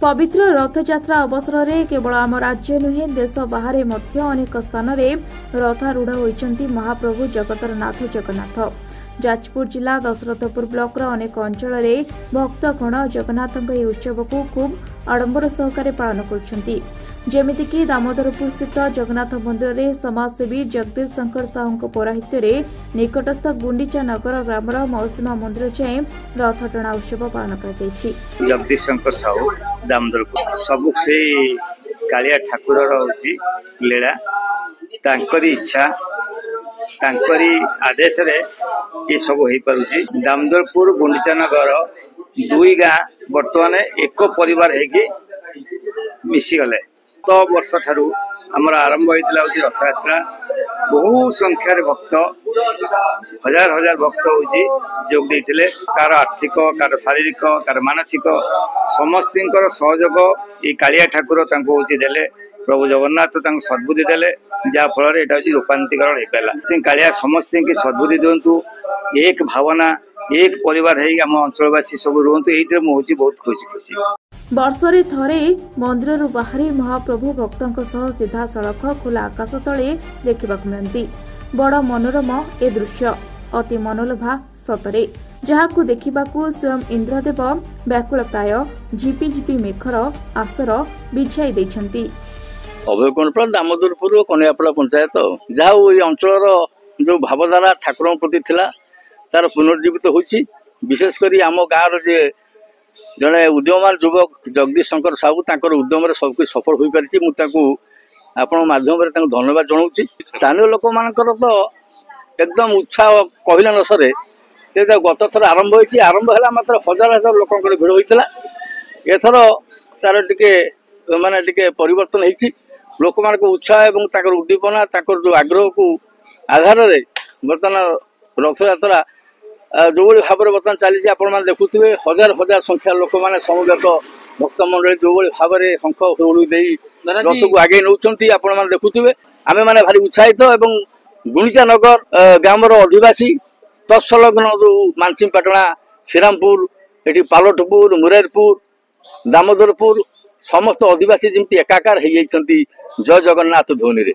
पवित्र रथयात्रा अवसर में केवल आम राज्य नुहे देश बाहर अनेक स्थान में रथारूढ़ होती महाप्रभु जगतर नाथ जगन्नाथ। जाजपुर जिला दशरथपुर ब्लॉक अनेक अंचल में भक्तगण जगन्नाथ उत्सव को खूब आडंबर सहकारे पालन कर जेमितिकी दामोदरपुर स्थित जगन्नाथ मंदिर में समाजसेवी जगदीश शंकर साहू पौराहित्य निकटस्थ गुंडीचा नगर ग्रामर मौसीमा मंदिर जाए रथ टणा उत्सव पालन कर जगदीश शंकर साहू दामोदरपुर सब से कालिया ठाकुर लीला तांकरी इच्छा तांकरी आदेश रे ये सब हो पारुची। दामोदरपुर गुंडीचा नगर दुई गाँ बर्तमान एक परिवार है मिशीगले तो वर्ष ठारू आमर आरंभ होता रथ यात्रा बहु संख्यार भक्त हजार हजार भक्त जोग देते कार आर्थिक कार शारीरिक कार मानसिक समस्त सहयोग ये कालिया ठाकुर देले प्रभु जगन्नाथ सद्बुद्धि देले जहाँफल यहाँ हूँ रूपांतरण हो पाला। कालिया समस्त की सद्बुद्धि दिंतु एक भावना एक परिवार आम अंचलवासी सब रुहतु ये मुझे बहुत खुशी खुशी। वर्षरे थरे मंदिर बाहरी महाप्रभु भक्तों सह सीधा सड़क खोला आकाश तले देखा मिलती बड़ मनोरम ए दृश्य अति मनोलोभा सतरे जहां देखा स्वयं इंद्रदेव व्याकुल प्राय झिपि झिपि मेघर आसर बिछाई देछंती। अभयकुंड दामोदरपुर कनियापड़ा पंचायत जहाँ ये अंचल जो भावधारा ठाकुर प्रति थिला तार पुनर्जीवित होची। विशेषकर आम गाँव जे जड़े उद्यमान युवक जगदीश शंकर साहू तांकर उद्यम सबकि सफल हो पारी आपण माध्यम धन्यवाद जनाऊँ। स्थानीय लोक मानकर तो एकदम उत्साह कहले न सरे गत थर आरंभ होती आरंभ है मात्र हजार हजार लोक भिड़ होता एथर तार टे माने टे परिवर्तन होती लोक मान उत्साह और उद्दीपना जो आग्रह को आधार बर्तमान रथ यात्रा जो भाव में बर्तमान चली आपण देखुए हजार हजार संख्या लोक मैंने समवेत भक्त मंडली जो भाव में शंख हुड़ी दे रथ को आगे नौकरी आपण मैंने देखुए आम मैंने भारी उत्साहित और गुंडीचा नगर ग्रामर अधिवासी तत्सलग्न जो मानसिंहपाटଣା श्रीरामपुर ये पालटपुर मुरारपुर दामोदरपुर समस्त अधिवासी जमी एकाकार हो जय जगन्नाथ ध्वनि।